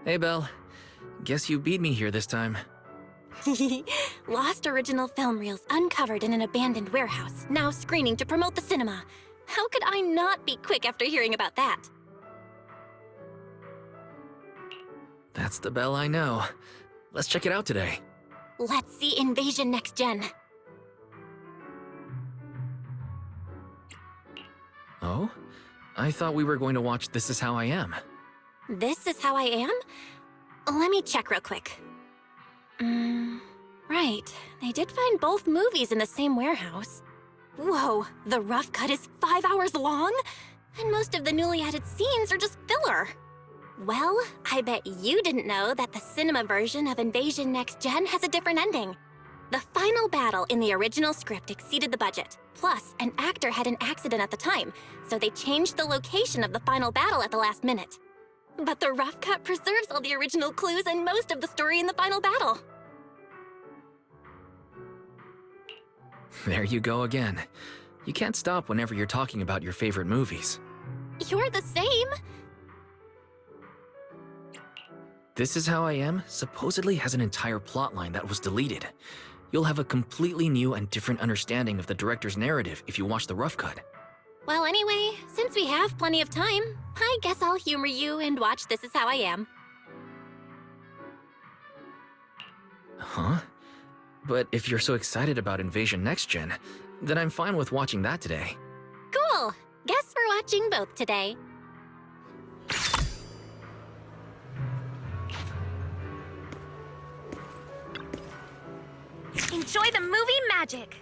Hey, Belle. Guess you beat me here this time. Lost original film reels uncovered in an abandoned warehouse, now screening to promote the cinema. How could I not be quick after hearing about that? That's the Belle I know. Let's check it out today. Let's see Invasion Next Gen. Oh? I thought we were going to watch This Is How I Am. This Is How I Am? Let me check real quick. Right. They did find both movies in the same warehouse. Whoa, the rough cut is 5 hours long? And most of the newly added scenes are just filler. Well, I bet you didn't know that the cinema version of Invasion Next Gen has a different ending. The final battle in the original script exceeded the budget. Plus, an actor had an accident at the time, so they changed the location of the final battle at the last minute. But the rough cut preserves all the original clues and most of the story in the final battle. There you go again. You can't stop whenever you're talking about your favorite movies. You're the same. This Is How I Am supposedly has an entire plotline that was deleted. You'll have a completely new and different understanding of the director's narrative if you watch the rough cut. Well, anyway, since we have plenty of time, I guess I'll humor you and watch This Is How I Am. Huh? But if you're so excited about Invasion Next Gen, then I'm fine with watching that today. Cool! Guess we're watching both today. Enjoy the movie magic!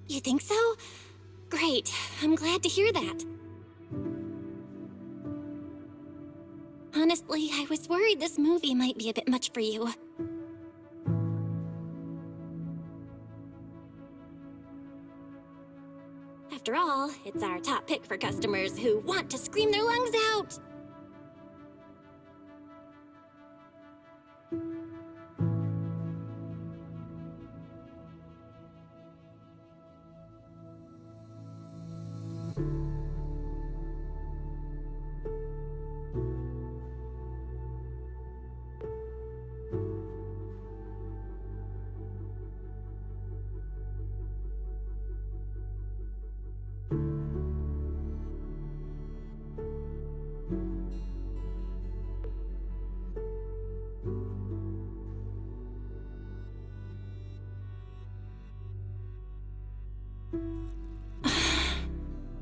You think so? Great. I'm glad to hear that. Honestly, I was worried this movie might be a bit much for you. After all, it's our top pick for customers who want to scream their lungs out.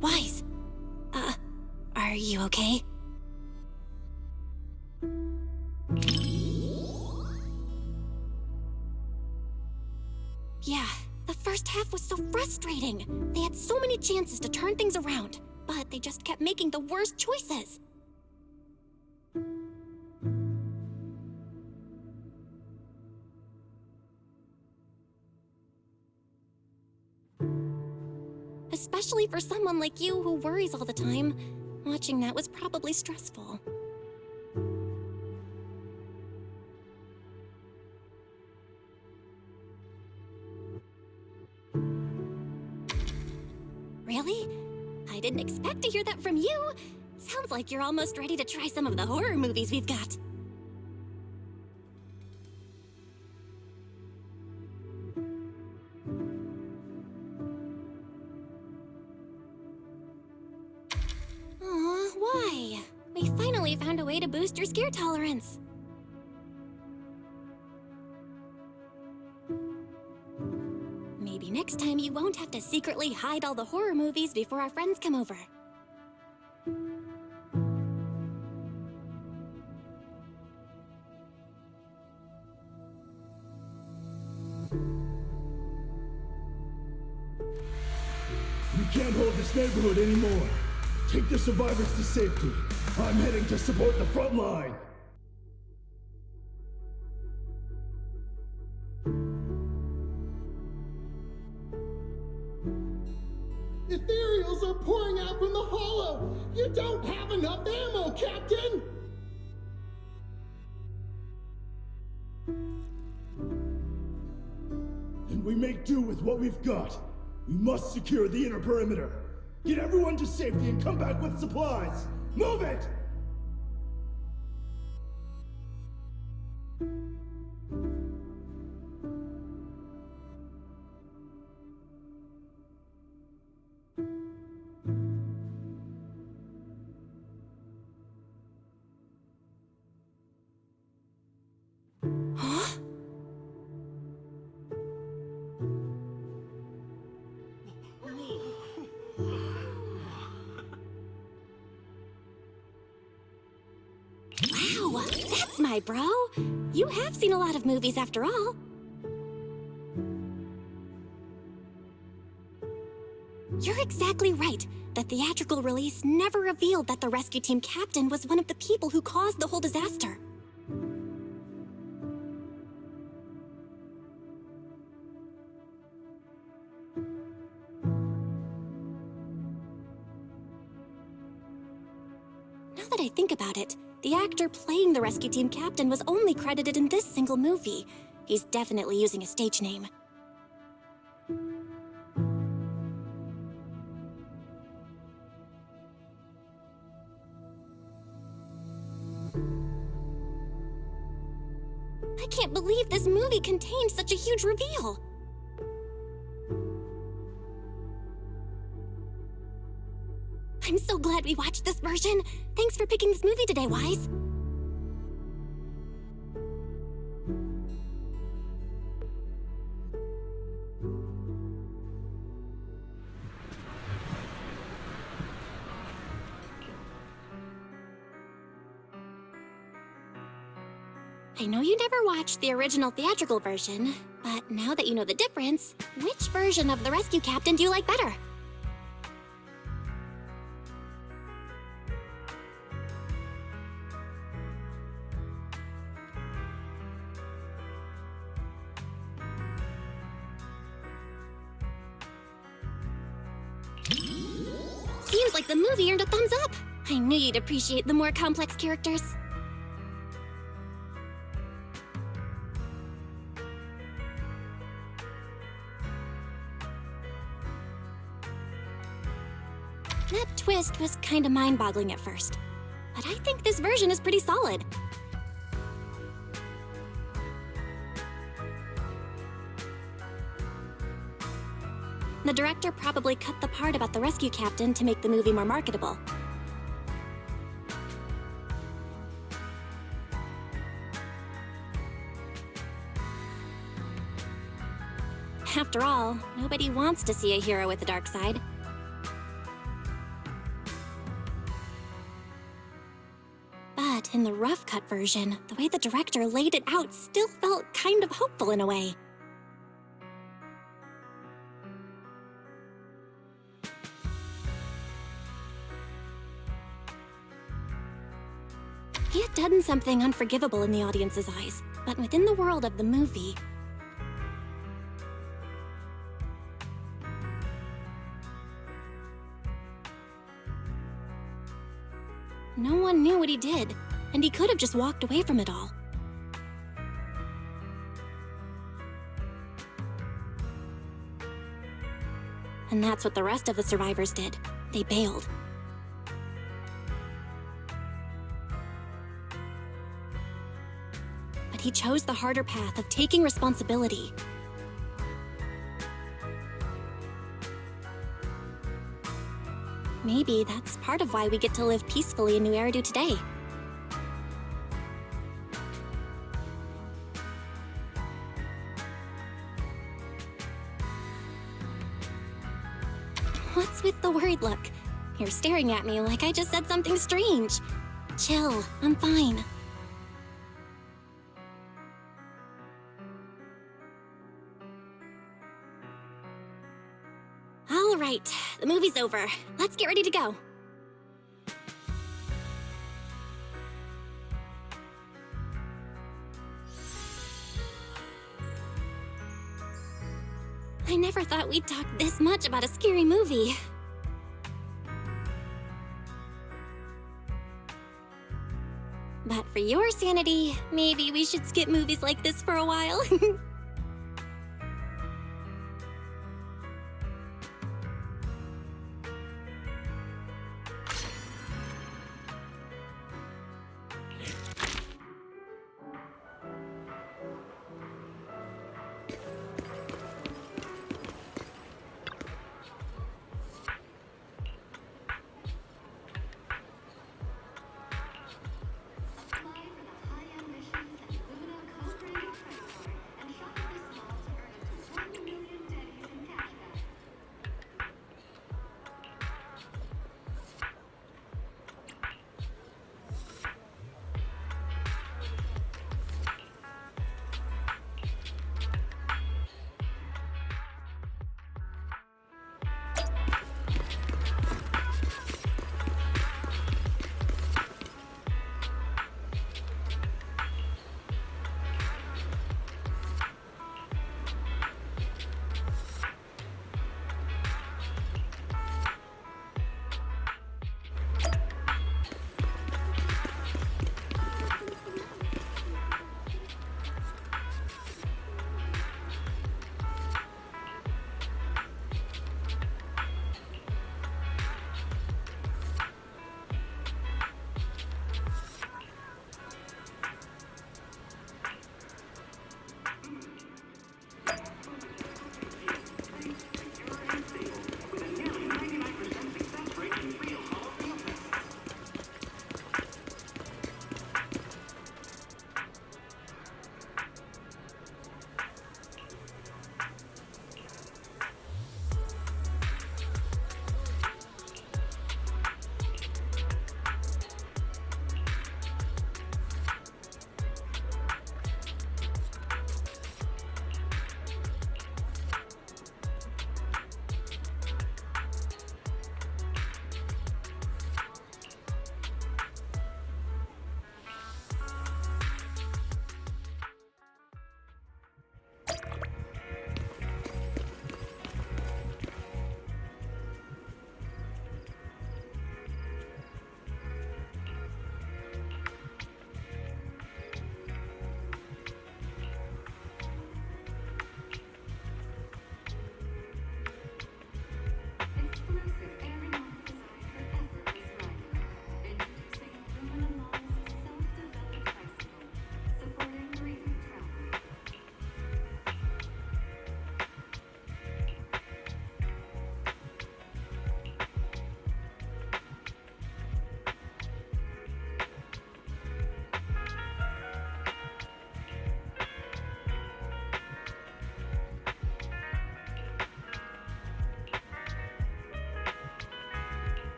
Wise. Are you okay? Yeah, the first half was so frustrating. They had so many chances to turn things around, but they just kept making the worst choices. Especially for someone like you who worries all the time. Watching that was probably stressful. Really? I didn't expect to hear that from you. Sounds like you're almost ready to try some of the horror movies we've got. way to boost your scare tolerance. Maybe next time you won't have to secretly hide all the horror movies before our friends come over. We can't hold this neighborhood anymore. Take the survivors to safety. I'm heading to support the front line. Ethereals are pouring out from the hollow! You don't have enough ammo, Captain! And we make do with what we've got. We must secure the inner perimeter. Get everyone to safety and come back with supplies. Move it! Huh? Wow, that's my bro. You have seen a lot of movies after all. You're exactly right. The theatrical release never revealed that the rescue team captain was one of the people who caused the whole disaster. Now that I think about it, the actor playing the rescue team captain was only credited in this single movie. He's definitely using a stage name. I can't believe this movie contained such a huge reveal. I'm so glad we watched this version. Thanks for picking this movie today, Wise. I know you never watched the original theatrical version, but now that you know the difference, which version of the rescue captain do you like better? Seems like the movie earned a thumbs up. I knew you'd appreciate the more complex characters. That twist was kinda mind-boggling at first, but I think this version is pretty solid. The director probably cut the part about the rescue captain to make the movie more marketable. After all, nobody wants to see a hero with a dark side. But in the rough cut version, the way the director laid it out still felt kind of hopeful in a way. He had done something unforgivable in the audience's eyes, but within the world of the movie, no one knew what he did, and he could have just walked away from it all. And that's what the rest of the survivors did. They bailed. But he chose the harder path of taking responsibility. Maybe that's part of why we get to live peacefully in New Eridu today. the worried look. You're staring at me like I just said something strange. Chill, I'm fine. All right, the movie's over. Let's get ready to go. I never thought we'd talk this much about a scary movie. But for your sanity, maybe we should skip movies like this for a while.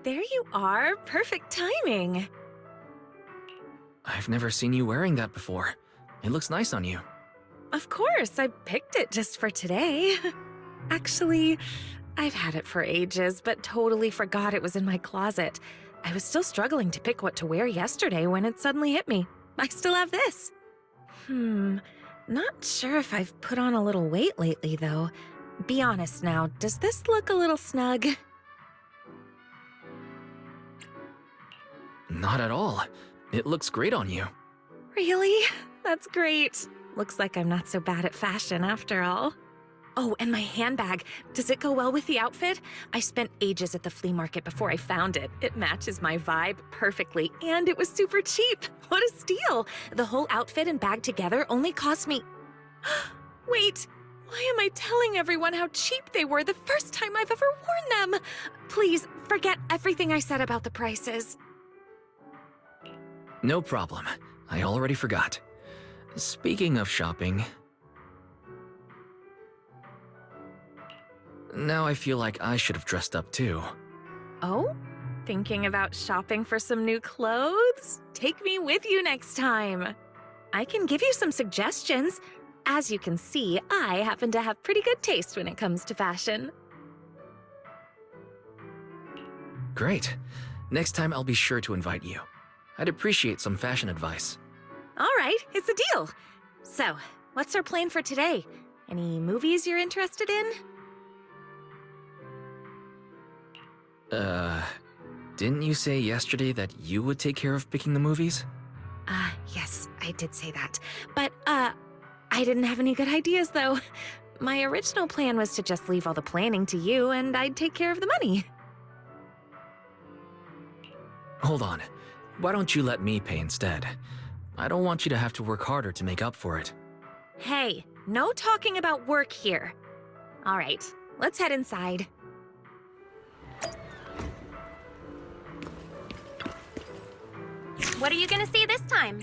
There you are. Perfect timing. I've never seen you wearing that before. It looks nice on you. Of course, I picked it just for today. Actually, I've had it for ages, but totally forgot it was in my closet. I was still struggling to pick what to wear yesterday when it suddenly hit me. I still have this. Not sure if I've put on a little weight lately, though. Be honest now, does this look a little snug? Not at all. It looks great on you. Really? That's great. Looks like I'm not so bad at fashion after all. Oh, and my handbag. Does it go well with the outfit? I spent ages at the flea market before I found it. It matches my vibe perfectly, and it was super cheap. What a steal! The whole outfit and bag together only cost me... Wait, why am I telling everyone how cheap they were the first time I've ever worn them? Please, forget everything I said about the prices. No problem. I already forgot. Speaking of shopping... Now I feel like I should have dressed up too. Oh? Thinking about shopping for some new clothes? Take me with you next time. I can give you some suggestions. As you can see, I happen to have pretty good taste when it comes to fashion. Great. Next time I'll be sure to invite you. I'd appreciate some fashion advice. All right, it's a deal. So, what's our plan for today? Any movies you're interested in? Didn't you say yesterday that you would take care of picking the movies? Yes, I did say that. But, I didn't have any good ideas, though. My original plan was to just leave all the planning to you, and I'd take care of the money. Hold on. Why don't you let me pay instead? I don't want you to have to work harder to make up for it. Hey, no talking about work here. All right, let's head inside. What are you gonna see this time?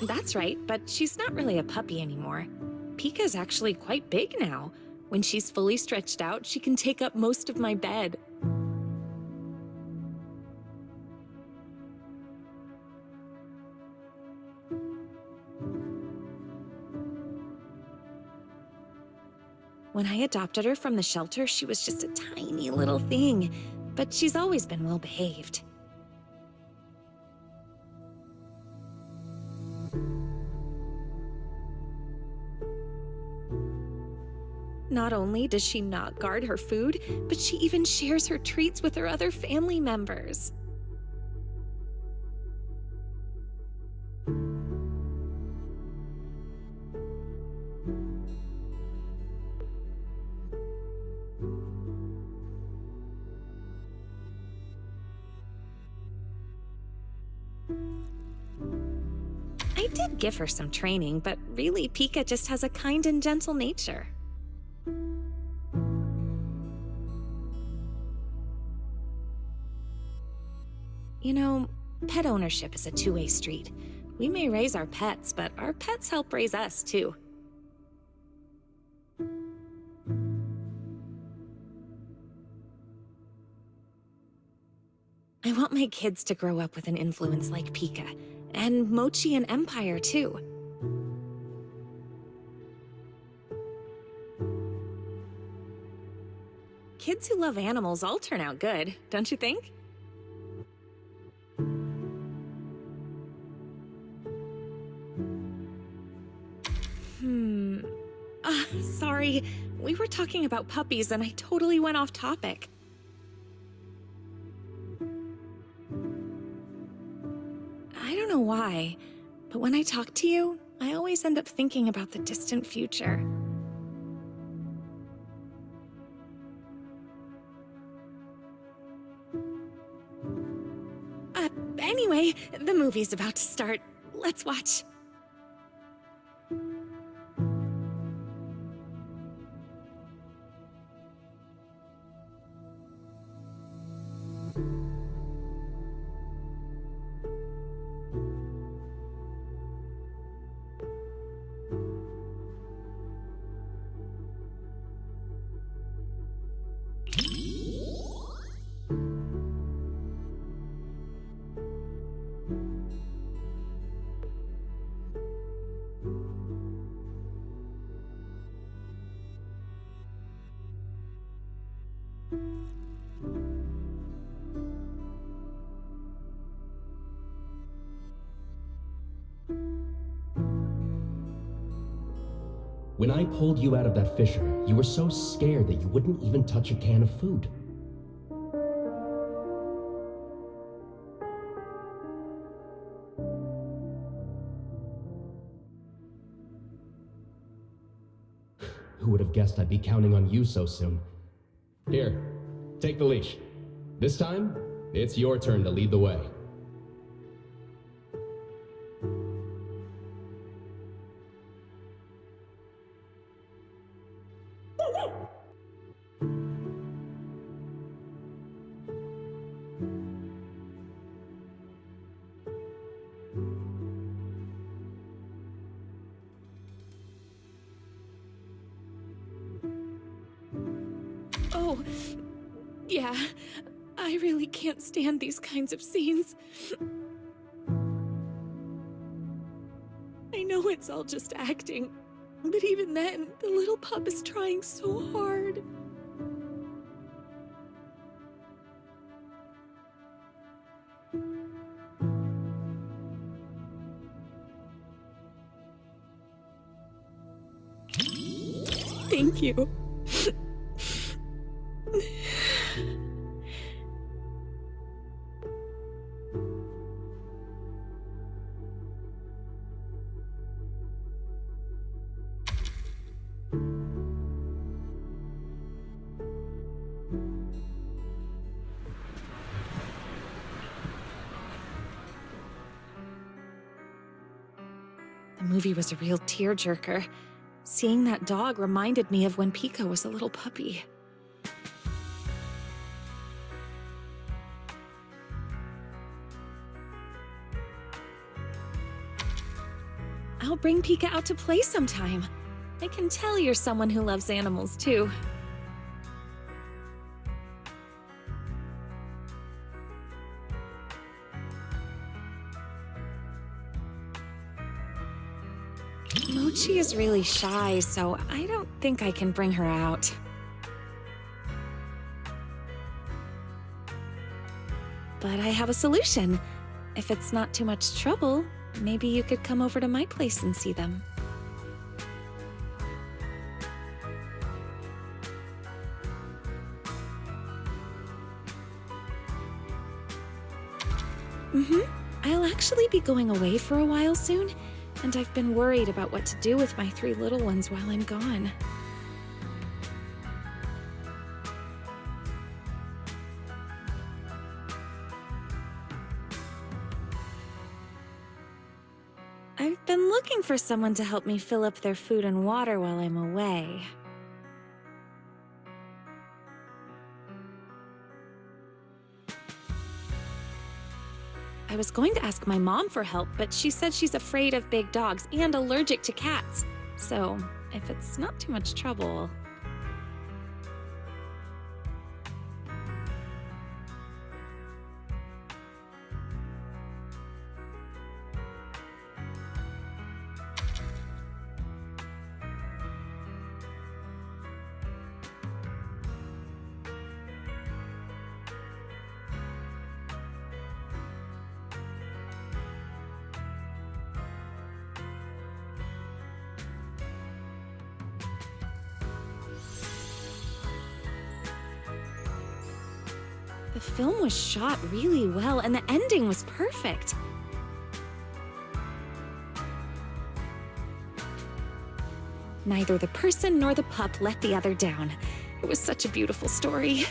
That's right, but she's not really a puppy anymore. Pika's actually quite big now. When she's fully stretched out, she can take up most of my bed. When I adopted her from the shelter, she was just a tiny little thing, but she's always been well behaved. Not only does she not guard her food, but she even shares her treats with her other family members. I did give her some training, but really, Pika just has a kind and gentle nature. You know, pet ownership is a two-way street. We may raise our pets, but our pets help raise us, too. I want my kids to grow up with an influence like Pika, and Mochi and Empire, too. Kids who love animals all turn out good, don't you think? Sorry. We were talking about puppies and I totally went off topic. I don't know why, but when I talk to you, I always end up thinking about the distant future. Anyway, the movie's about to start. Let's watch. When I pulled you out of that fissure, you were so scared that you wouldn't even touch a can of food. Who would have guessed I'd be counting on you so soon? Here, take the leash. This time, it's your turn to lead the way. Oh, yeah. I really can't stand these kinds of scenes. I know it's all just acting, but even then, the little pup is trying so hard. Thank you. The movie was a real tearjerker. Seeing that dog reminded me of when Pika was a little puppy. I'll bring Pika out to play sometime. I can tell you're someone who loves animals, too. Mochi is really shy, so I don't think I can bring her out. But I have a solution. If it's not too much trouble, maybe you could come over to my place and see them. I'll actually be going away for a while soon, and I've been worried about what to do with my 3 little ones while I'm gone. I've been looking for someone to help me fill up their food and water while I'm away. I was going to ask my mom for help, but she said she's afraid of big dogs and allergic to cats. So, if it's not too much trouble... The film was shot really well, and the ending was perfect. Neither the person nor the pup let the other down. It was such a beautiful story.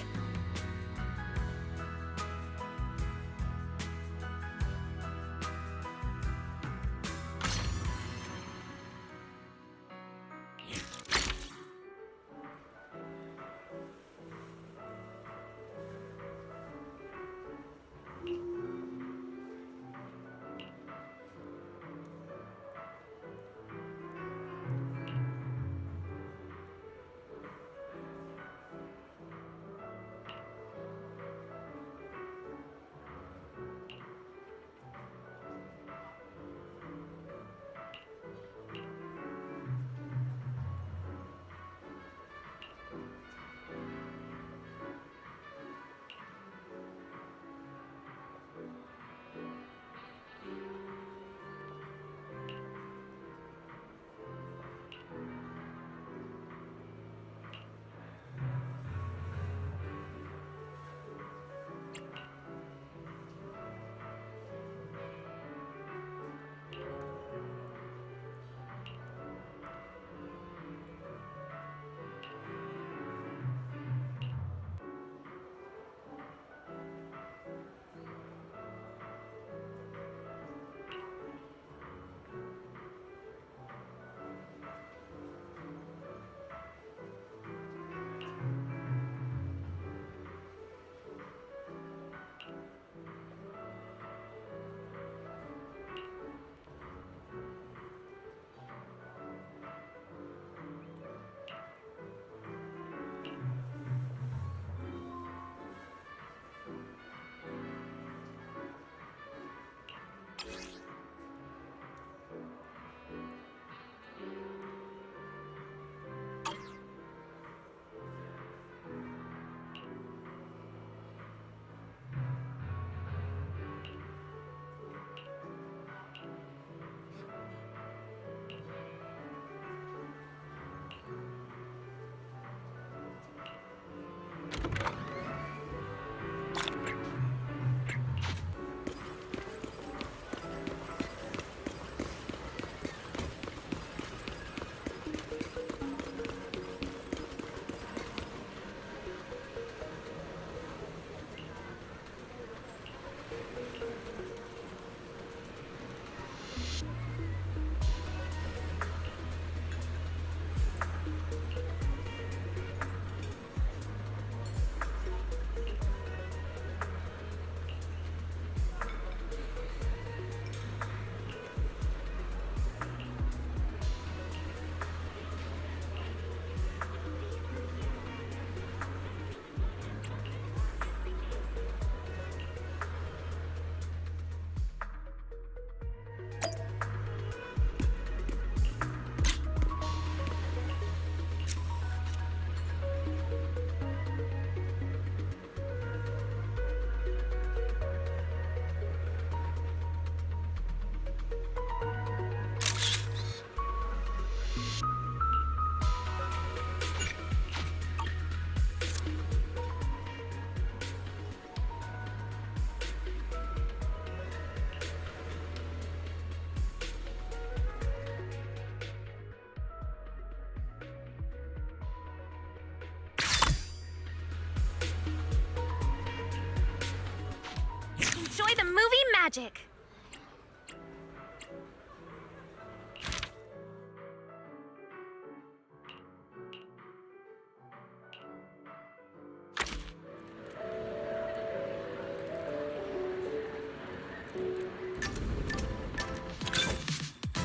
Enjoy the movie magic!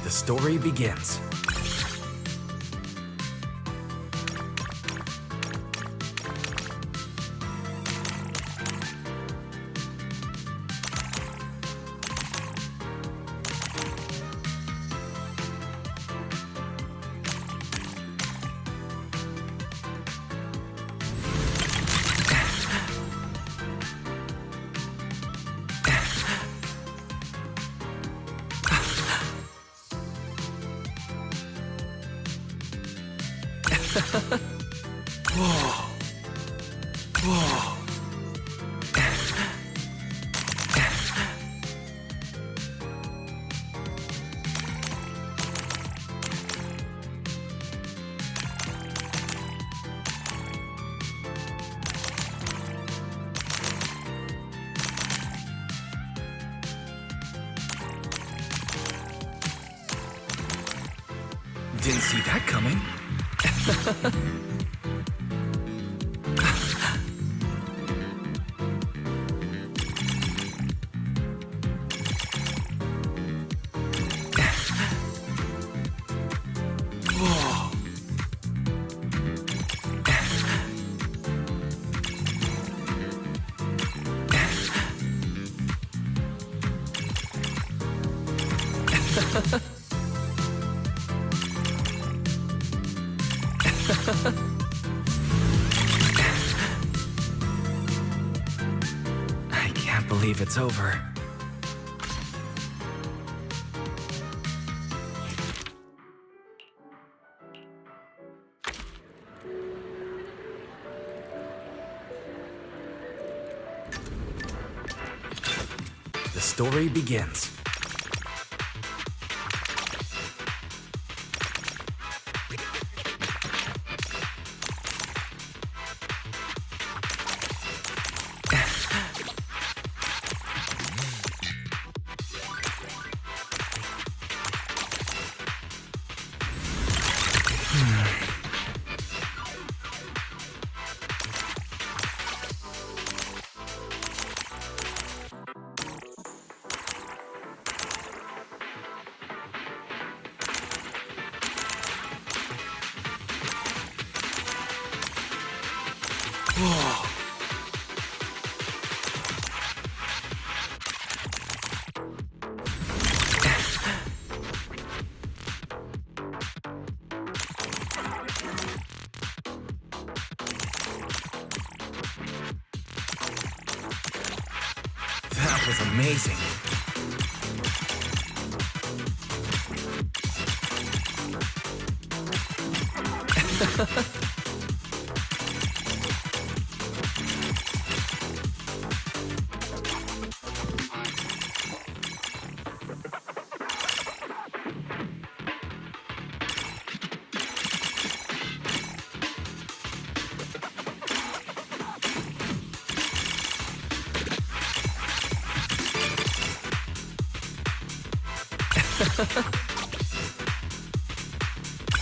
The story begins. Whoa. Whoa. see that coming. Whoa. I can't believe it's over. The story begins. Whoa. That was amazing.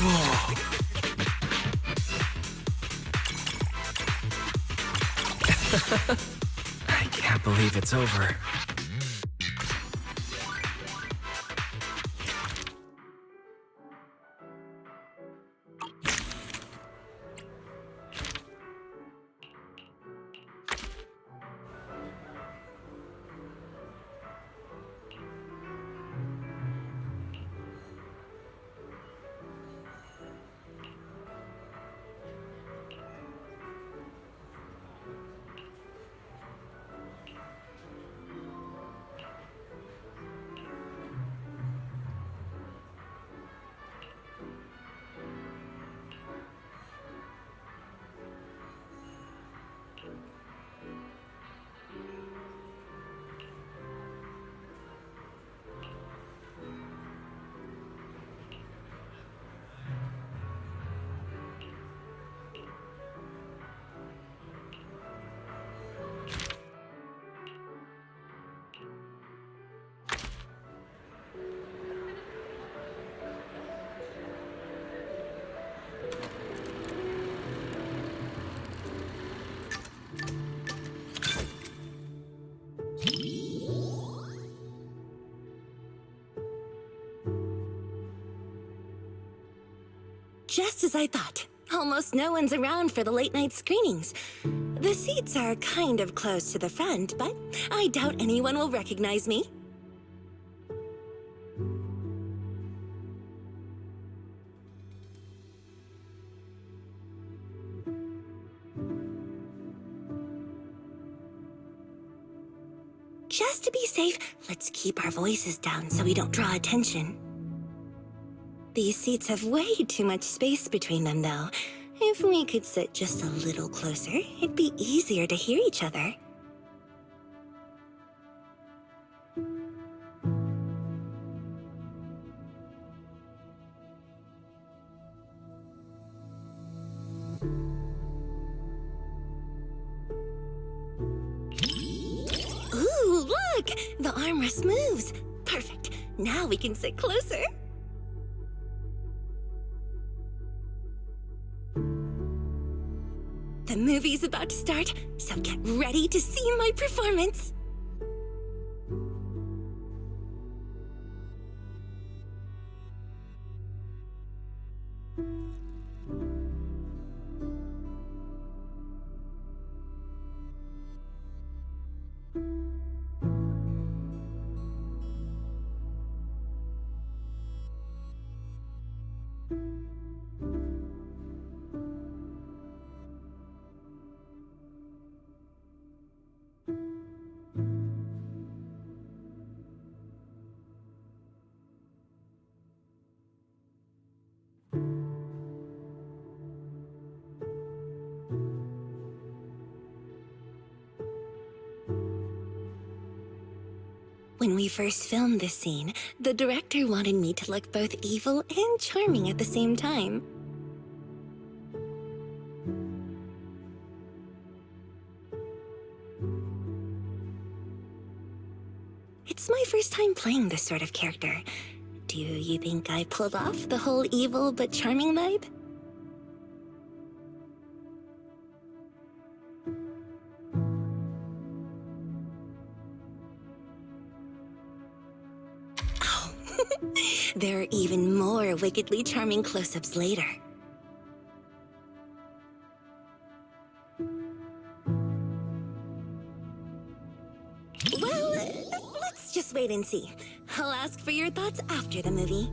Whoa. I can't believe it's over. Just as I thought. Almost no one's around for the late-night screenings. The seats are kind of close to the front, but I doubt anyone will recognize me. Just to be safe, let's keep our voices down so we don't draw attention. These seats have way too much space between them, though. If we could sit just a little closer, it'd be easier to hear each other. Ooh, look! The armrest moves. Perfect. Now we can sit closer. The movie's about to start, so get ready to see my performance. When we first filmed this scene, the director wanted me to look both evil and charming at the same time. It's my first time playing this sort of character. Do you think I pulled off the whole evil but charming vibe? There are even more wickedly charming close-ups later. Well, let's just wait and see. I'll ask for your thoughts after the movie.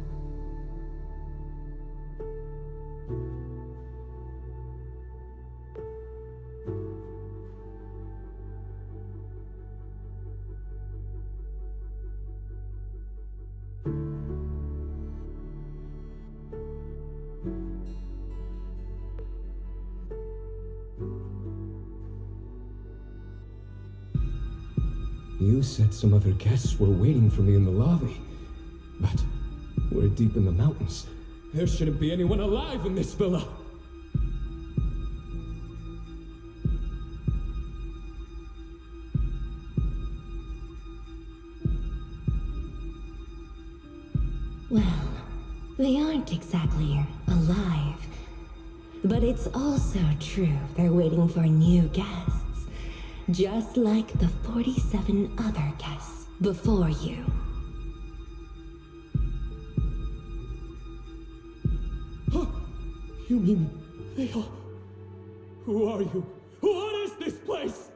You said some other guests were waiting for me in the lobby. But we're deep in the mountains. There shouldn't be anyone alive in this villa. Well, they aren't exactly alive. But it's also true they're waiting for new guests. Just like the 47 other guests before you. Huh? You mean they all... Who are you? What is this place?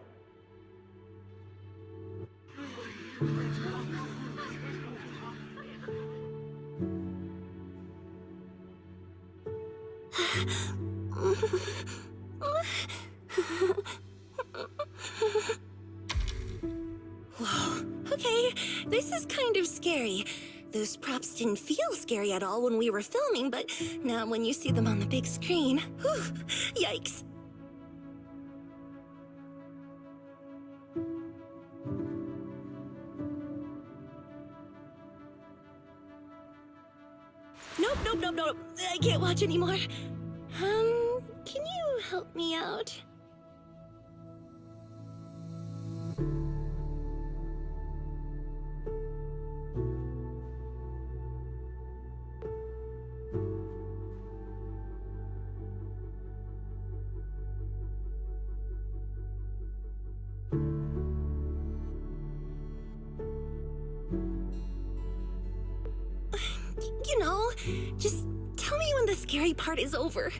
Whoa, okay, this is kind of scary. Those props didn't feel scary at all when we were filming, but now when you see them on the big screen, whew, yikes. Nope, I can't watch anymore. Can you help me out? You know, just tell me when the scary part is over.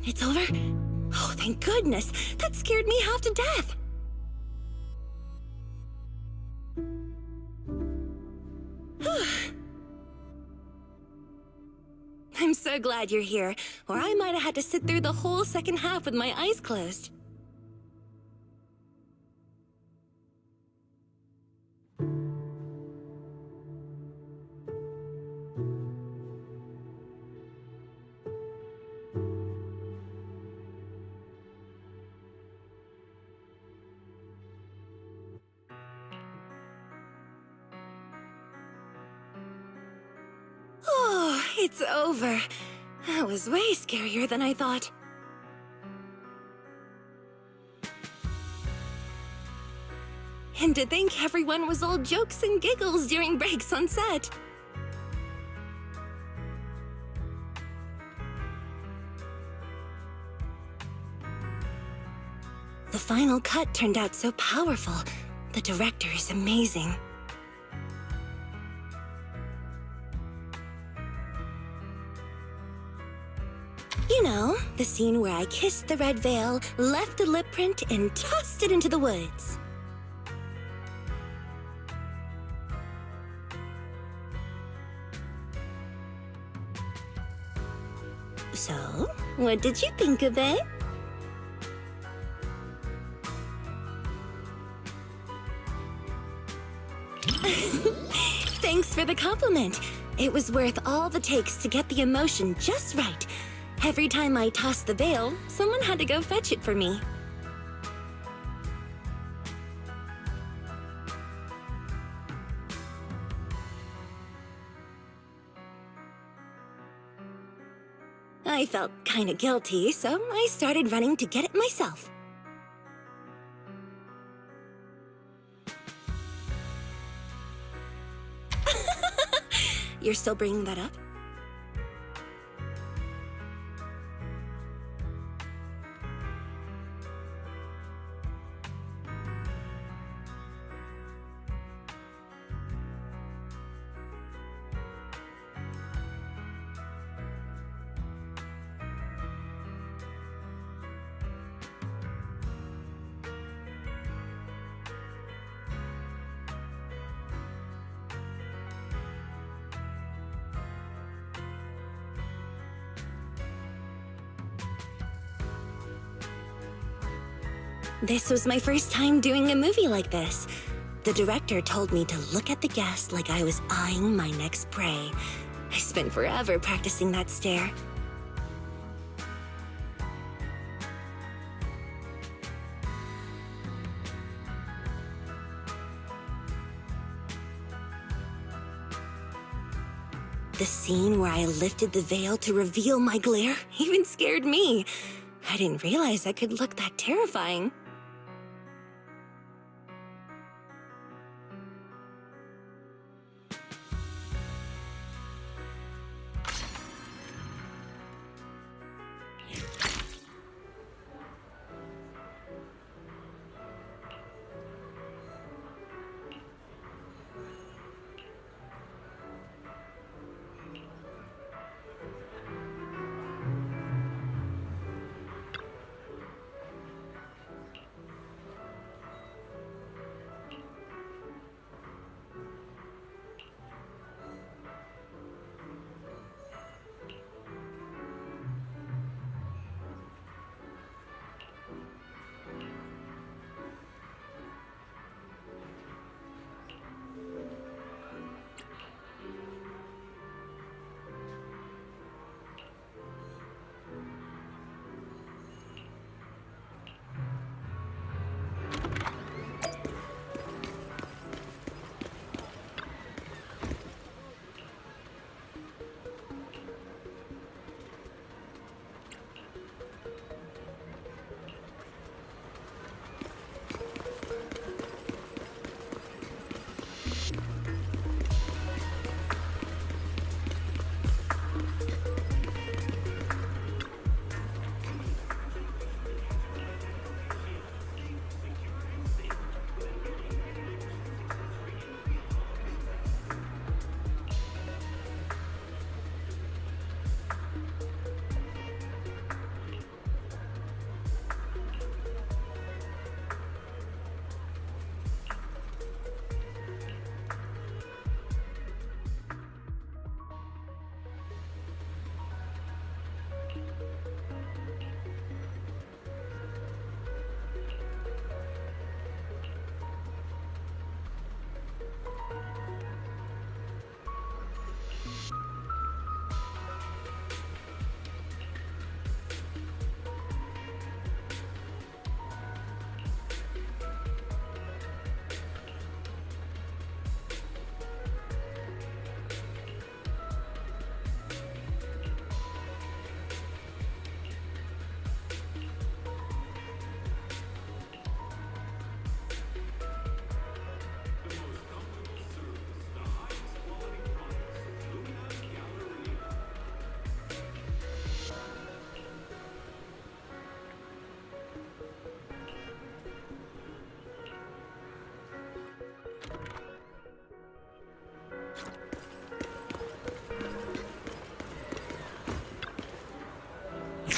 It's over? Oh, thank goodness. That scared me half to death. I'm so glad you're here, or I might have had to sit through the whole second half with my eyes closed. Oh, it's over. That was way scarier than I thought. And to think everyone was all jokes and giggles during breaks on set. The final cut turned out so powerful. The director is amazing. You know, the scene where I kissed the red veil, left a lip print, and tossed it into the woods. So, what did you think of it? Thanks for the compliment. It was worth all the takes to get the emotion just right. Every time I tossed the veil, someone had to go fetch it for me. I felt kinda guilty, so I started running to get it myself. You're still bringing that up? This was my first time doing a movie like this. The director told me to look at the guest like I was eyeing my next prey. I spent forever practicing that stare. The scene where I lifted the veil to reveal my glare even scared me. I didn't realize I could look that terrifying.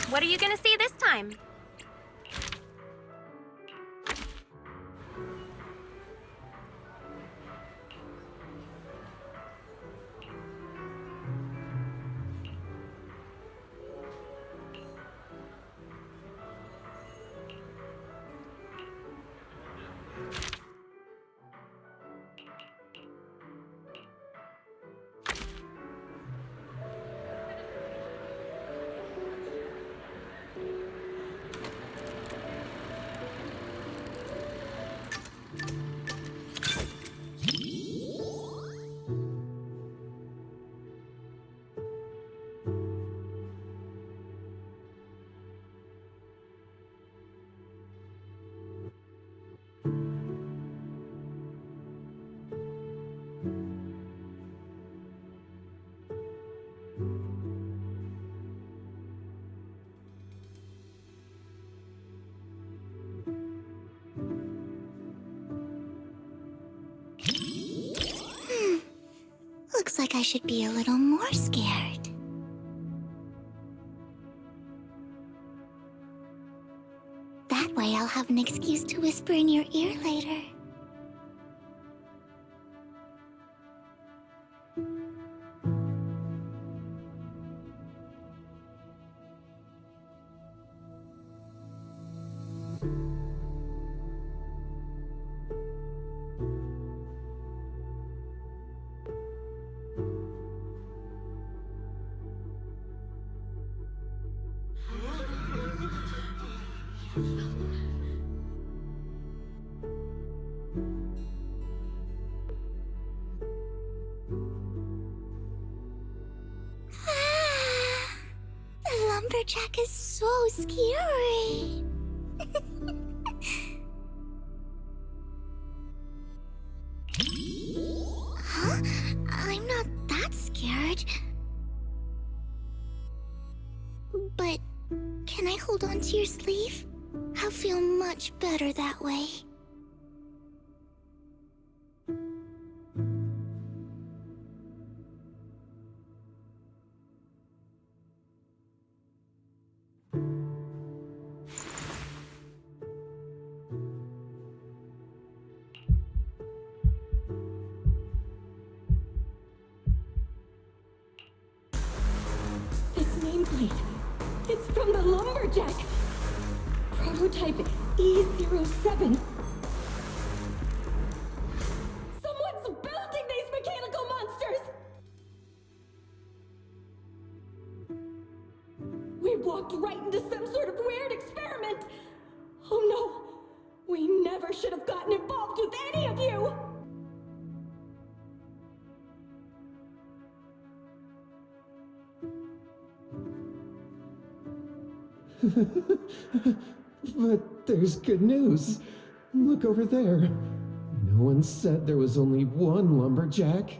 What are you gonna see this time? Looks like I should be a little more scared. That way I'll have an excuse to whisper in your ear later. The lumberjack is so scary. Huh? I'm not that scared. But can I hold on to your sleeve? I'll feel much better that way. This nameplate, it's from the lumberjack. Prototype E07. Someone's building these mechanical monsters! We walked right into some sort of weird experiment. Oh no, we never should have gotten involved with any of you! But there's good news. Look over there. No one said there was only one lumberjack.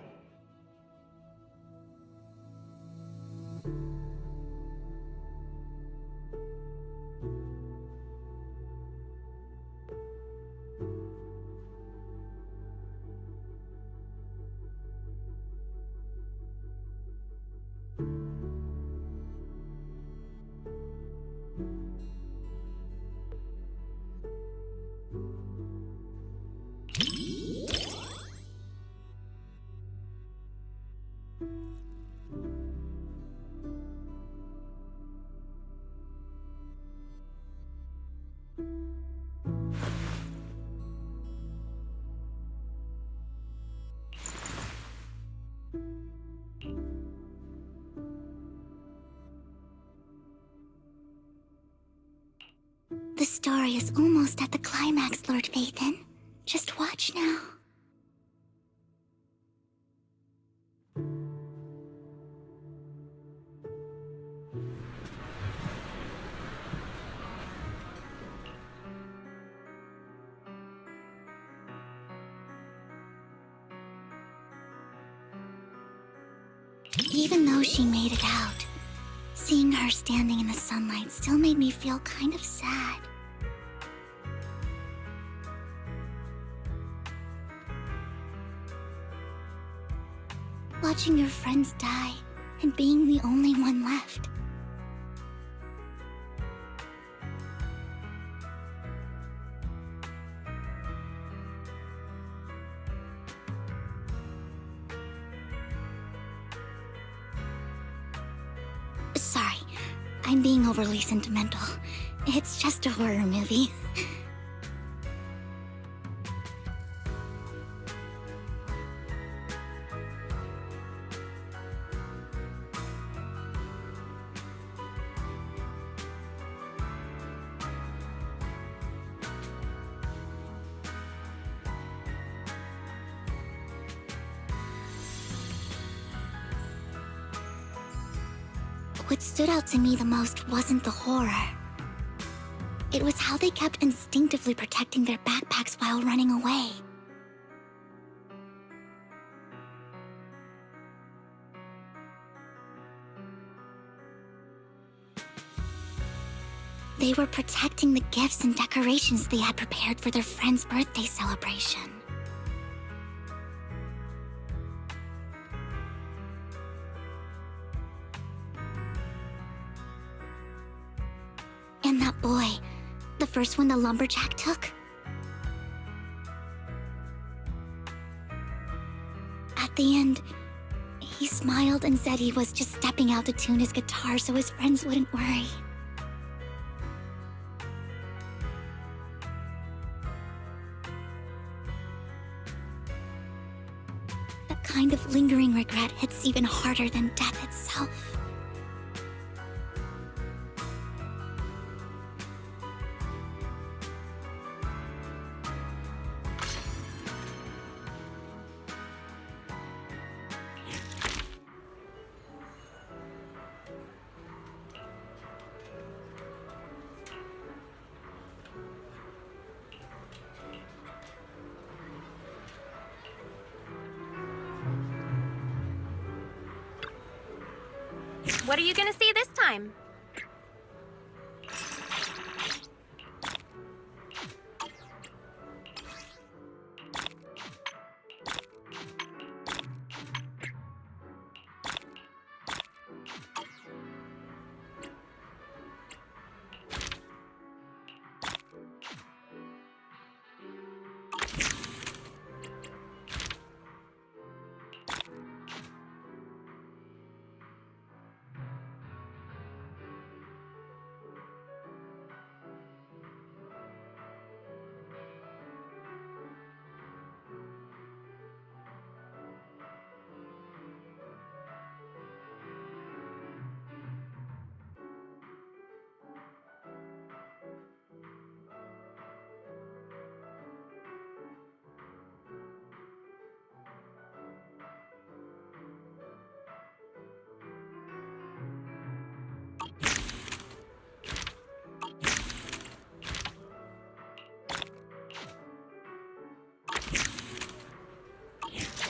The story is almost at the climax, Lord Phaethon. Just watch now. Even though she made it out, seeing her standing in the sunlight still made me feel kind of sad. Watching your friends die and being the only one left. I'm being overly sentimental. It's just a horror movie. What stood out to me the most wasn't the horror. It was how they kept instinctively protecting their backpacks while running away. They were protecting the gifts and decorations they had prepared for their friend's birthday celebration. And that boy, the first one the lumberjack took? At the end, he smiled and said he was just stepping out to tune his guitar so his friends wouldn't worry. That kind of lingering regret hits even harder than death itself. What are you gonna see this time?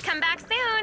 Come back soon!